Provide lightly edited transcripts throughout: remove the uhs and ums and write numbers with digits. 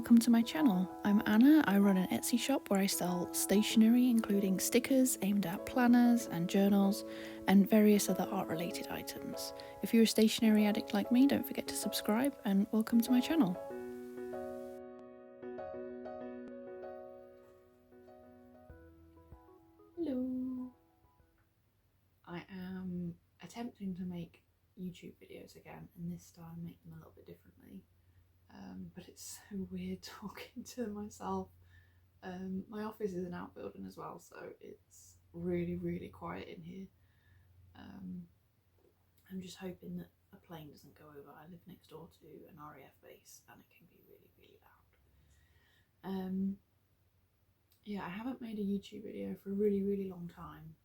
welcome to my channel. I'm Anna. I run an Etsy shop where I sell stationery including stickers aimed at planners and journals and various other art related items. If you're a stationery addict like me, don't forget to subscribe and welcome to my channel. Hello. I am attempting to make YouTube videos again, and this time make them a little bit differently. But it's so weird talking to myself. My office is an outbuilding as well, so it's really quiet in here. I'm just hoping that a plane doesn't go over. I live next door to an RAF base and it can be really loud. Yeah, I haven't made a YouTube video for a really long time.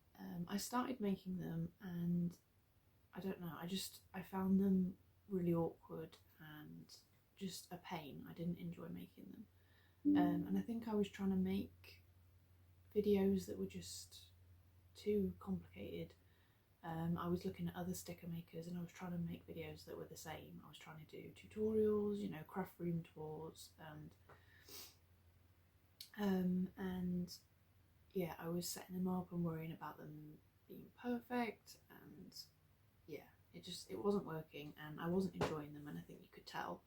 I started making them and I don't know, I found them really awkward and just a pain. I didn't enjoy making them. And I think I was trying to make videos that were just too complicated. I was looking at other sticker makers and I was trying to make videos that were the same. I was trying to do tutorials, you know, craft room tours, and yeah, I was setting them up and worrying about them being perfect, and yeah, it wasn't working and I wasn't enjoying them, and I think you could tell.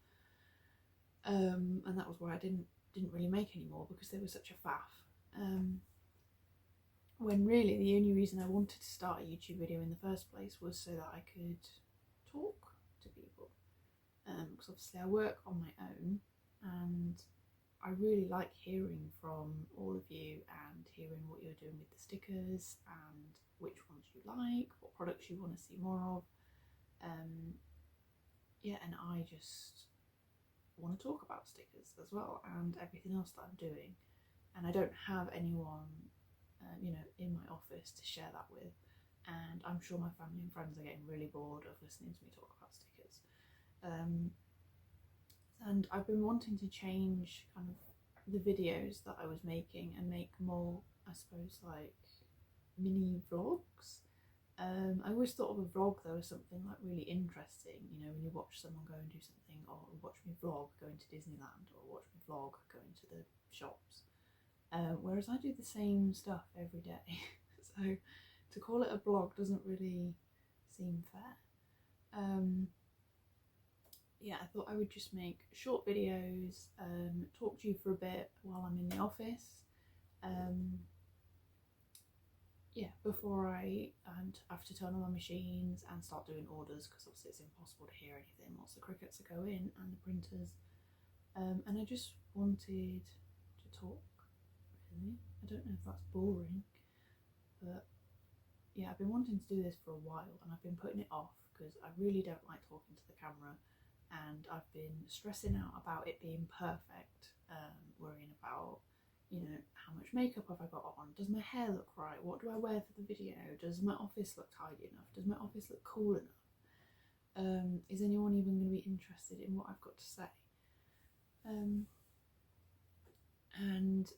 And that was why I didn't really make any more, because they were such a faff. When really the only reason I wanted to start a YouTube video in the first place was so that I could talk to people. Because obviously I work on my own and I really like hearing from all of you and hearing what you're doing with the stickers and which ones you like, what products you want to see more of. Yeah, and I just want to talk about stickers as well and everything else that I'm doing, and I don't have anyone you know, in my office to share that with, and I'm sure my family and friends are getting really bored of listening to me talk about stickers. And I've been wanting to change kind of the videos that I was making and make more, I suppose, like mini vlogs. I always thought of a vlog though as something like really interesting, you know, when you watch someone go and do something, or watch me vlog going to Disneyland, or watch me vlog going to the shops. Whereas I do the same stuff every day. So to call it a blog doesn't really seem fair. Yeah, I thought I would just make short videos, talk to you for a bit while I'm in the office. Yeah, before I have to turn on my machines and start doing orders, because obviously it's impossible to hear anything once the Cricuts go in and the printers. And I just wanted to talk, really. I don't know if that's boring, but yeah, I've been wanting to do this for a while and I've been putting it off because I really don't like talking to the camera, and I've been stressing out about it being perfect, worrying about, you know, how much makeup have I got on? Does my hair look right? What do I wear for the video? Does my office look tidy enough? Does my office look cool enough? Is anyone even going to be interested in what I've got to say? And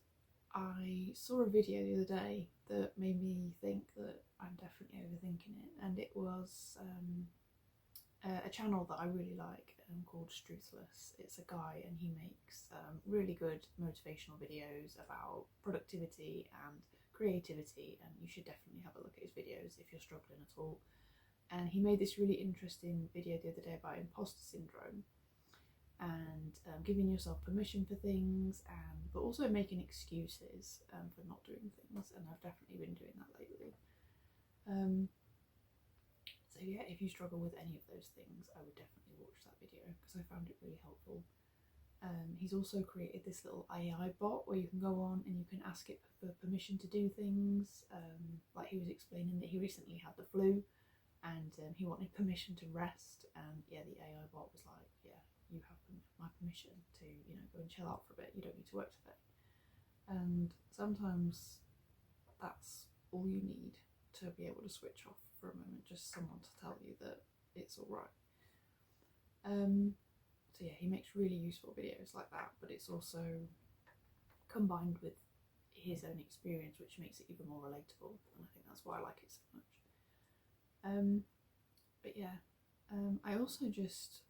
I saw a video the other day that made me think that I'm definitely overthinking it, and it was a channel that I really like called Struthless. It's a guy and he makes really good motivational videos about productivity and creativity, and you should definitely have a look at his videos if you're struggling at all. And he made this really interesting video the other day about imposter syndrome and giving yourself permission for things, but also making excuses for not doing things, and I've definitely been doing that lately. So yeah, if you struggle with any of those things, I would definitely watch that video because I found it really helpful. He's also created this little AI bot where you can go on and you can ask it for permission to do things. Like he was explaining that he recently had the flu and he wanted permission to rest, and yeah, the AI bot was like, yeah, you have my permission to, you know, go and chill out for a bit, you don't need to work today. And sometimes that's all you need to be able to switch off for a moment, just someone to tell you that it's all right. So yeah, he makes really useful videos like that, but it's also combined with his own experience, which makes it even more relatable, and I think that's why I like it so much. But yeah, I also just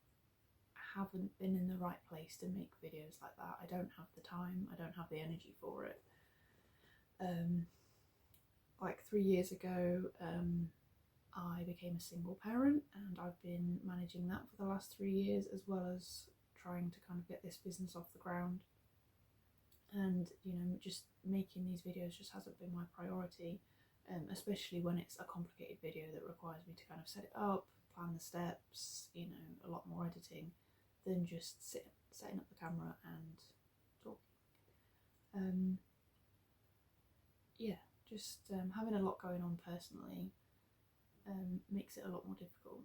haven't been in the right place to make videos like that. I don't have the time, I don't have the energy for it. Like 3 years ago, I became a single parent, and I've been managing that for the last 3 years, as well as trying to kind of get this business off the ground. And you know, just making these videos just hasn't been my priority, especially when it's a complicated video that requires me to kind of set it up, plan the steps, you know, a lot more editing than just setting up the camera and talking. Yeah, just having a lot going on personally makes it a lot more difficult.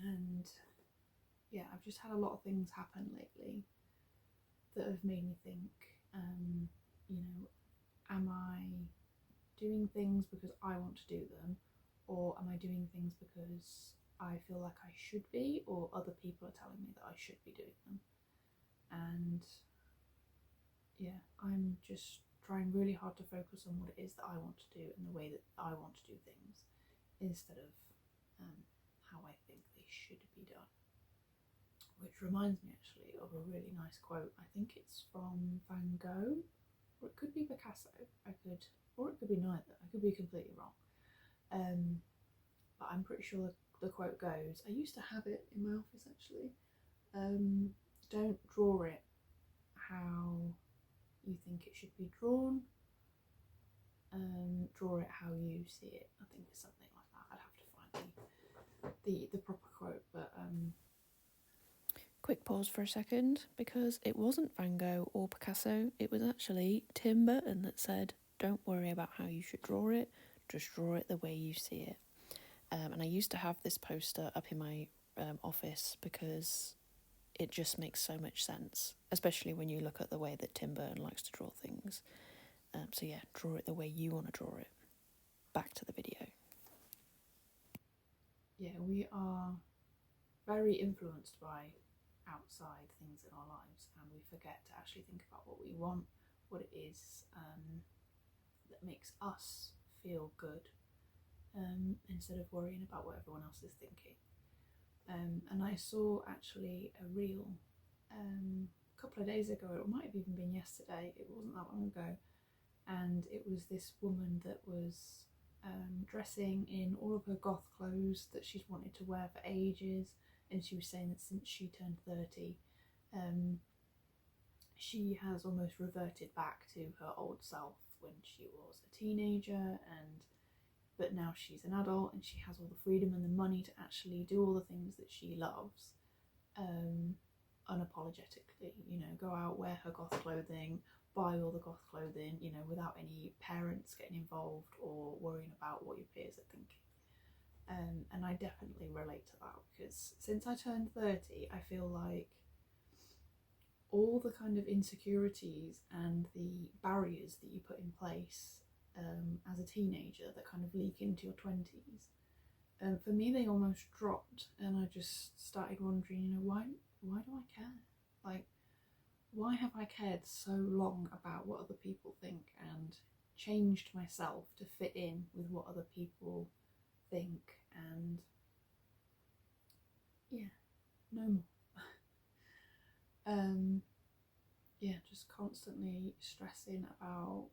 And yeah, I've just had a lot of things happen lately that have made me think, you know, am I doing things because I want to do them, or am I doing things because I feel like I should be, or other people are telling me that I should be doing them? And yeah, I'm just trying really hard to focus on what it is that I want to do and the way that I want to do things, instead of how I think they should be done. Which reminds me actually of a really nice quote. I think it's from Van Gogh, or it could be Picasso. Or it could be neither. I could be completely wrong. But I'm pretty sure the quote goes, I used to have it in my office actually. Don't draw it how you think it should be drawn. Draw it how you see it. I think it's something like that. I'd have to find the proper quote, but Quick pause for a second, because it wasn't Van Gogh or Picasso, it was actually Tim Burton that said, don't worry about how you should draw it, just draw it the way you see it. And I used to have this poster up in my office because it just makes so much sense, especially when you look at the way that Tim Burton likes to draw things. So yeah, draw it the way you want to draw it. Back to the video. yeah, we are very influenced by outside things in our lives, and we forget to actually think about what we want, what it is that makes us feel good, instead of worrying about what everyone else is thinking. And I saw actually a reel a couple of days ago, it might have even been yesterday, it wasn't that long ago, and it was this woman that was dressing in all of her goth clothes that she'd wanted to wear for ages. And she was saying that since she turned 30, she has almost reverted back to her old self when she was a teenager, but now she's an adult and she has all the freedom and the money to actually do all the things that she loves, unapologetically, you know, go out, wear her goth clothing, buy all the goth clothing, you know, without any parents getting involved or worrying about what your peers are thinking. And I definitely relate to that, because since I turned 30, I feel like all the kind of insecurities and the barriers that you put in place as a teenager that kind of leak into your 20s, for me they almost dropped, and I just started wondering, you know, why do I care? Like, why have I cared so long about what other people think and changed myself to fit in with what other people think? And yeah, no more. Yeah, just constantly stressing about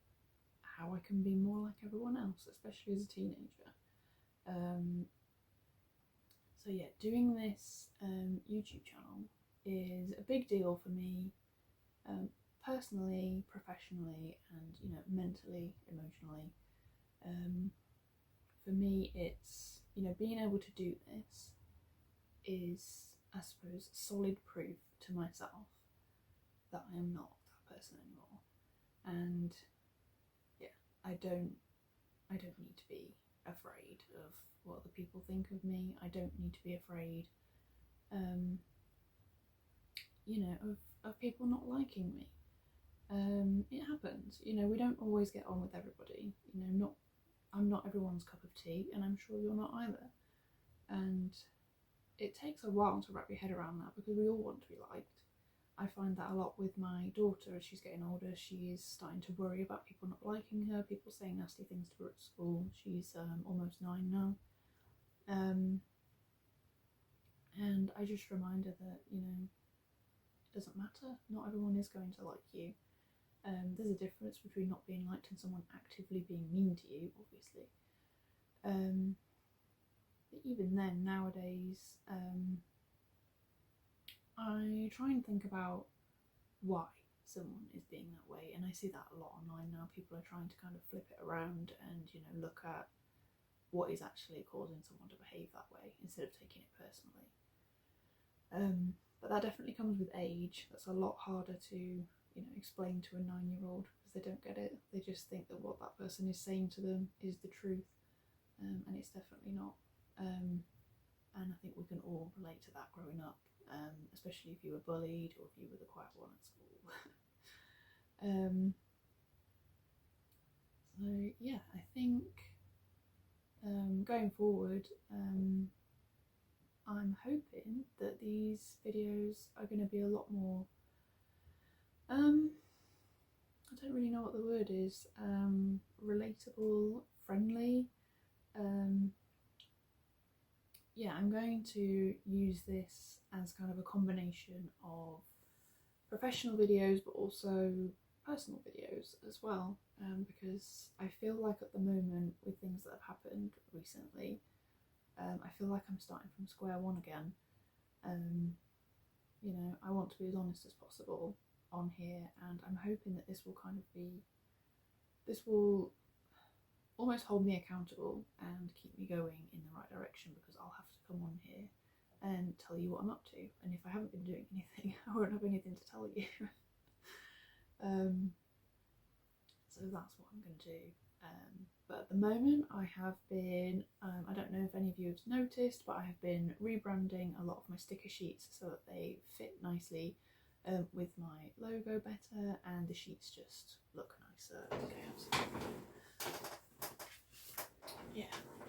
how I can be more like everyone else, especially as a teenager. So yeah, doing this YouTube channel is a big deal for me, personally, professionally, and you know, mentally, emotionally. For me, it's, you know, being able to do this is, I suppose, solid proof to myself that I am not that person anymore. And yeah, I don't need to be afraid of what other people think of me. I don't need to be afraid, you know, of people not liking me. It happens, you know, we don't always get on with everybody, you know, I'm not everyone's cup of tea, and I'm sure you're not either. And it takes a while to wrap your head around that, because we all want to be liked. I find that a lot with my daughter as she's getting older. She's starting to worry about people not liking her, people saying nasty things to her at school. She's almost 9 now. And I just remind her that, you know, it doesn't matter, not everyone is going to like you. There's a difference between not being liked and someone actively being mean to you, obviously. But even then, nowadays, I try and think about why someone is being that way, and I see that a lot online now. People are trying to kind of flip it around and, you know, look at what is actually causing someone to behave that way instead of taking it personally. But that definitely comes with age. That's a lot harder to, you know, explain to a 9-year-old because they don't get it. They just think that what that person is saying to them is the truth, and it's definitely not. And I think we can all relate to that growing up, especially if you were bullied or if you were the quiet one at school. So yeah, I think going forward, I'm hoping that these videos are going to be a lot more, I don't really know what the word is, relatable, friendly. Yeah, I'm going to use this as kind of a combination of professional videos but also personal videos as well, because I feel like at the moment, with things that have happened recently, I feel like I'm starting from square one again. You know, I want to be as honest as possible on here, and I'm hoping that this will kind of be, this will almost hold me accountable and keep me going in the right direction, because I'll have to come on here and tell you what I'm up to, and if I haven't been doing anything, I won't have anything to tell you. So that's what I'm going to do. But at the moment I have been, I don't know if any of you have noticed, but I have been rebranding a lot of my sticker sheets so that they fit nicely with my logo better, and the sheets just look nicer. Okay, yeah,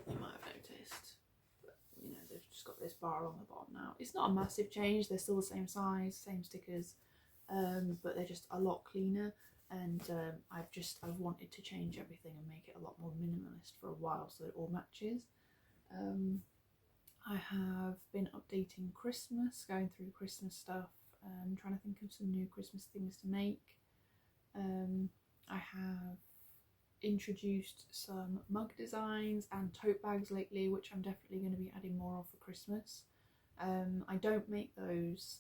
you might have noticed, but you know, they've just got this bar on the bottom now. It's not a massive change, they're still the same size, same stickers, but they're just a lot cleaner. And I've wanted to change everything and make it a lot more minimalist for a while so it all matches. I have been updating Christmas, going through Christmas stuff, trying to think of some new Christmas things to make. I have introduced some mug designs and tote bags lately, which I'm definitely going to be adding more of for Christmas. I don't make those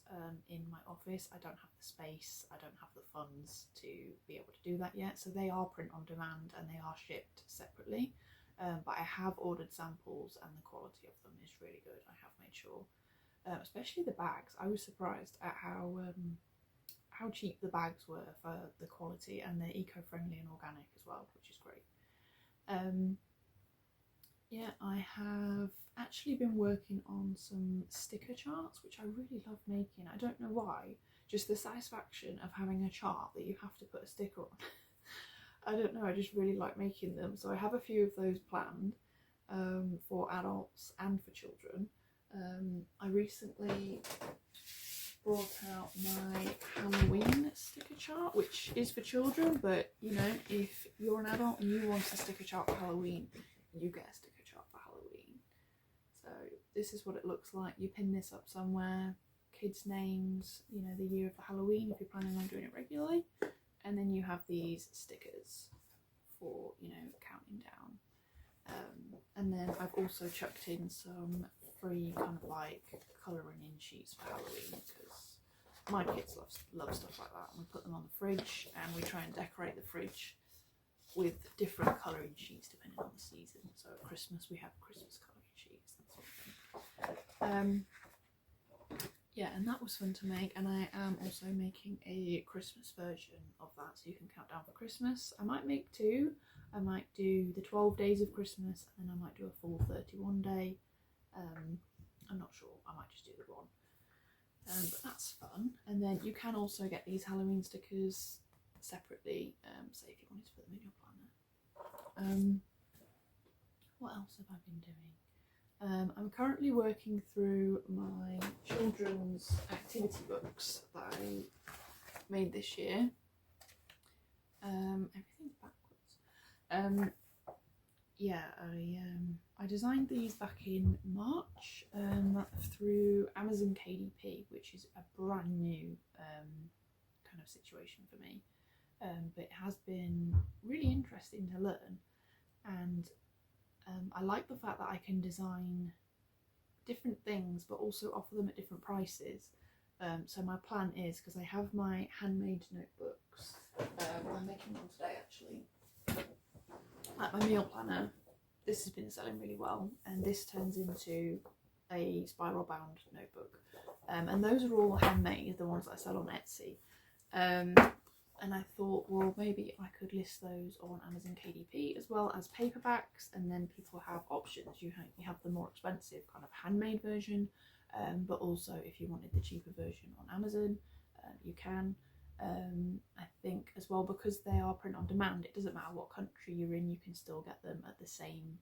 in my office. I don't have the space, I don't have the funds to be able to do that yet, so they are print on demand and they are shipped separately, but I have ordered samples and the quality of them is really good. I have made sure, especially the bags. I was surprised at how cheap the bags were for the quality, and they're eco-friendly and organic as well, which is great. Yeah, I have actually been working on some sticker charts, which I really love making. I don't know why, just the satisfaction of having a chart that you have to put a sticker on. I don't know, I just really like making them. So I have a few of those planned for adults and for children. I recently brought out my Halloween sticker chart, which is for children, but you know, if you're an adult and you want a sticker chart for Halloween, you get a sticker chart for Halloween. So this is what it looks like. You pin this up somewhere, kids' names, you know, the year of the Halloween if you're planning on doing it regularly, and then you have these stickers for, you know, counting down. And then I've also chucked in some free kind of like colouring in sheets for Halloween, because my kids love stuff like that, and we put them on the fridge and we try and decorate the fridge with different colouring sheets depending on the season. So at Christmas we have Christmas colouring sheets, that sort of thing. Yeah, and that was fun to make, and I am also making a Christmas version of that, so you can count down for Christmas. I might make two. I might do the 12 days of Christmas, and then I might do a full 31 day. I'm not sure, I might just do the one. But that's fun. And then you can also get these Halloween stickers separately, say if you wanted to put them in your planner. What else have I been doing? I'm currently working through my children's activity books that I made this year. Everything's backwards. yeah, I designed these back in March through Amazon KDP, which is a brand new kind of situation for me. But it has been really interesting to learn, and I like the fact that I can design different things but also offer them at different prices. So my plan is, because I have my handmade notebooks, I'm making one today actually, like my meal planner. This has been selling really well, and this turns into a spiral bound notebook, and those are all handmade, the ones that I sell on Etsy. And I thought, well, maybe I could list those on Amazon KDP as well as paperbacks, and then people have options. You have the more expensive kind of handmade version, but also if you wanted the cheaper version on Amazon, you can. I think as well, because they are print on demand, it doesn't matter what country you're in, you can still get them at the same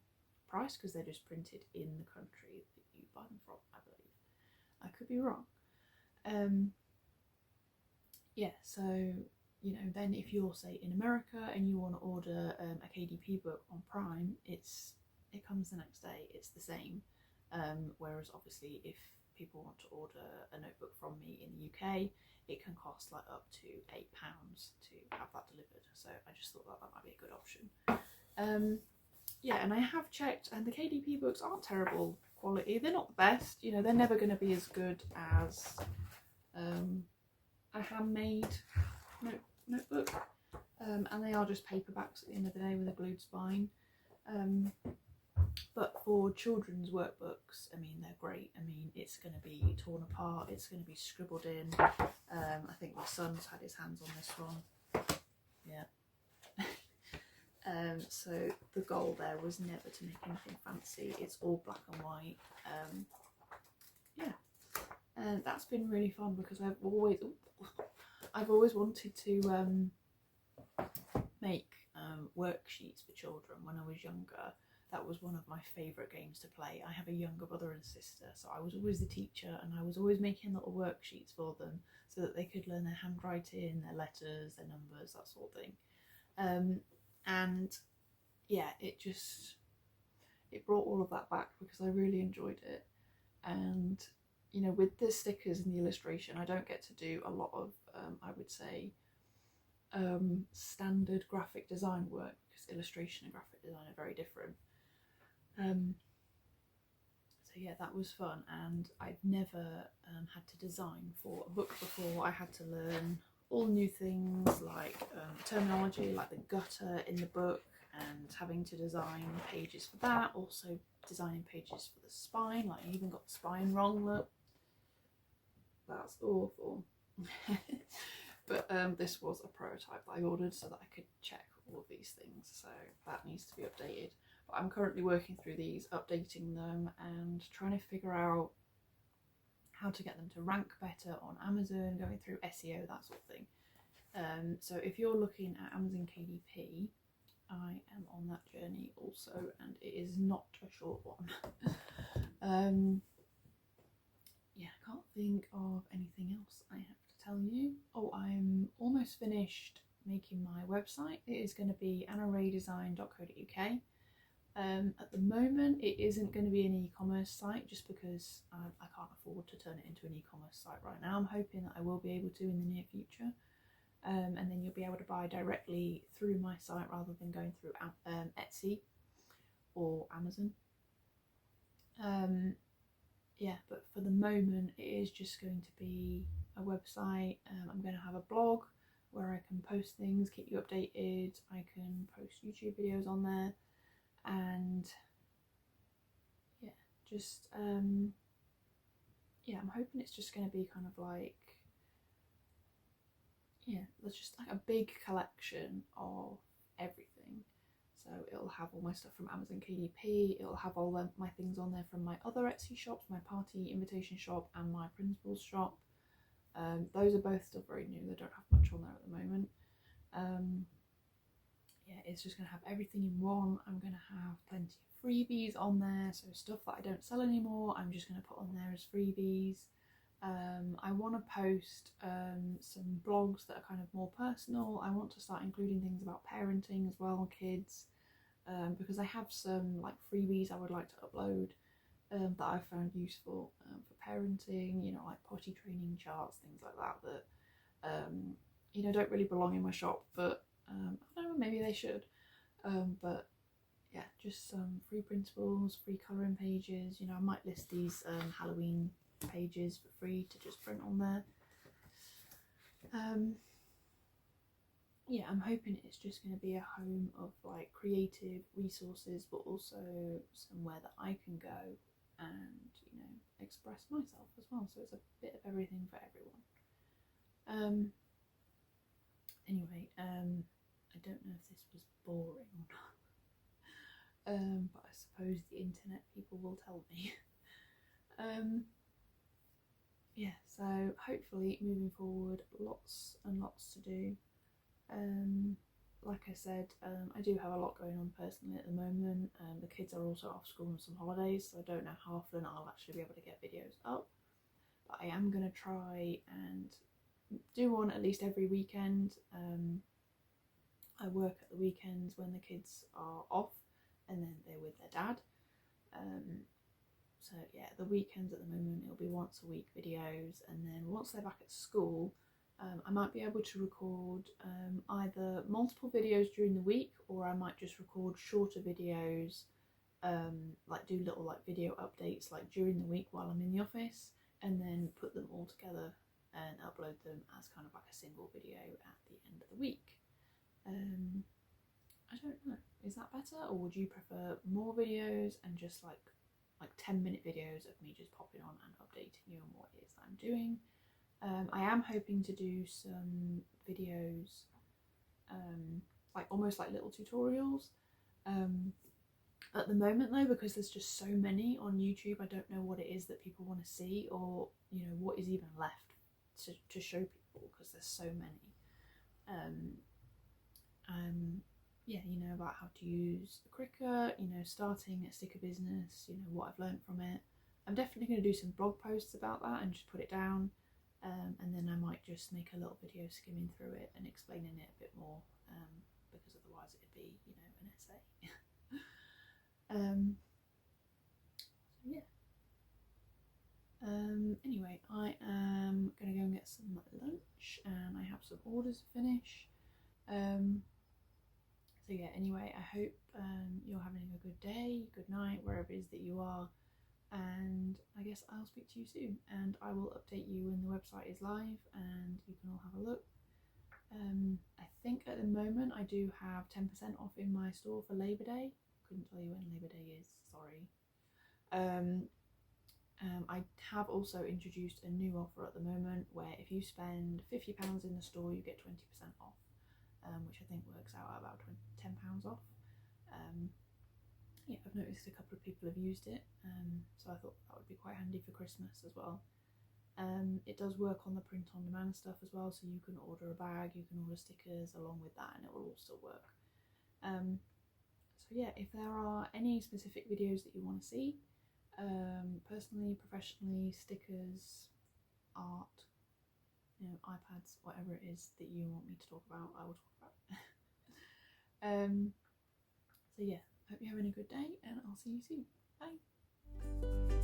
price because they're just printed in the country that you buy them from, I believe. I could be wrong. Yeah, so you know, then if you're say in America and you want to order a KDP book on Prime, it comes the next day, it's the same. Whereas obviously if people want to order a notebook from me in the UK, it can cost like up to £8 to have that delivered. So I just thought that might be a good option. Yeah, and I have checked, and the KDP books aren't terrible quality. They're not the best, you know, they're never going to be as good as a handmade notebook, and they are just paperbacks at the end of the day with a glued spine. But for children's workbooks, I mean, they're great. I mean, it's going to be torn apart, it's going to be scribbled in. I think my son's had his hands on this one. Yeah. So the goal there was never to make anything fancy. It's all black and white. Yeah, and that's been really fun because I've always wanted to make worksheets for children when I was younger. That was one of my favourite games to play. I have a younger brother and sister, so I was always the teacher, and I was always making little worksheets for them so that they could learn their handwriting, their letters, their numbers, that sort of thing. And yeah, it brought all of that back because I really enjoyed it. And you know, with the stickers and the illustration, I don't get to do a lot of I would say standard graphic design work, because illustration and graphic design are very different. So yeah, that was fun, and I've never had to design for a book before. I had to learn all new things like terminology, like the gutter in the book, and having to design pages for that. Also designing pages for the spine, like I even got the spine wrong, look. That's awful. But this was a prototype that I ordered so that I could check all of these things, so that needs to be updated. But I'm currently working through these, updating them and trying to figure out how to get them to rank better on Amazon, going through SEO, that sort of thing. So if you're looking at Amazon KDP, I am on that journey also, and it is not a short one. Yeah, I can't think of anything else I have to tell you. Oh, I'm almost finished making my website. It is going to be annaraydesign.co.uk. At the moment, it isn't going to be an e-commerce site just because I can't afford to turn it into an e-commerce site right now. I'm hoping that I will be able to in the near future. And then you'll be able to buy directly through my site rather than going through Etsy or Amazon. Yeah, but for the moment it is just going to be a website. I'm going to have a blog where I can post things, keep you updated. I can post YouTube videos on there, and yeah, just yeah, I'm hoping it's just going to be kind of like, yeah, there's just like a big collection of everything. So it'll have all my stuff from Amazon KDP, it'll have all my things on there from my other Etsy shops, my party invitation shop and my principal's shop. Those are both still very new, they don't have much on there at the moment. Yeah, it's just going to have everything in one. I'm going to have plenty of freebies on there, so stuff that I don't sell anymore, I'm just going to put on there as freebies. I want to post some blogs that are kind of more personal. I want to start including things about parenting as well, kids, because I have some like freebies I would like to upload that I've found useful for parenting, you know, like potty training charts, things like that, that you know, don't really belong in my shop, but I don't know, maybe they should. But yeah, just some free printables, free colouring pages. You know, I might list these Halloween pages for free to just print on there. Yeah, I'm hoping it's just going to be a home of like creative resources, but also somewhere that I can go and, you know, express myself as well. So it's a bit of everything for everyone. Anyway, I don't know if this was boring or not, but I suppose the internet people will tell me. Yeah, so hopefully moving forward, lots and lots to do. Like I said, I do have a lot going on personally at the moment. The kids are also off school on some holidays, so I don't know how often I'll actually be able to get videos up. But I am going to try and do one at least every weekend. I work at the weekends when the kids are off, and then they're with their dad. So yeah, the weekends at the moment it'll be once a week videos, and then once they're back at school, I might be able to record either multiple videos during the week, or I might just record shorter videos, like do little like video updates like during the week while I'm in the office, and then put them all together and upload them as kind of like a single video at the end of the week. I don't know, is that better, or would you prefer more videos and just like 10-minute videos of me just popping on and updating you on what it is that I'm doing? I am hoping to do some videos, like almost like little tutorials. At the moment though, because there's just so many on YouTube, I don't know what it is that people want to see, or you know, what is even left to show people, because there's so many. Yeah, you know, about how to use Cricut, you know, starting a sticker business, you know, what I've learned from it. I'm definitely going to do some blog posts about that and just put it down. And then I might just make a little video skimming through it and explaining it a bit more, because otherwise it'd be, you know, an essay. So yeah. Anyway, I am going to go and get some lunch, and I have some orders to finish. So yeah, anyway, I hope you're having a good day, good night, wherever it is that you are. And I guess I'll speak to you soon, and I will update you when the website is live and you can all have a look. I think at the moment I do have 10% off in my store for Labour Day. Couldn't tell you when Labour Day is, sorry. I have also introduced a new offer at the moment where if you spend £50 in the store, you get 20% off, which I think works out at about £10 off. Yeah, I've noticed a couple of people have used it, so I thought that would be quite handy for Christmas as well. It does work on the print on demand stuff as well, so you can order a bag, you can order stickers along with that, and it will all still work. So yeah, if there are any specific videos that you want to see, personally, professionally, stickers, art, you know, iPads, whatever it is that you want me to talk about, I will talk about it. So yeah, hope you're having a good day, and I'll see you soon. Bye.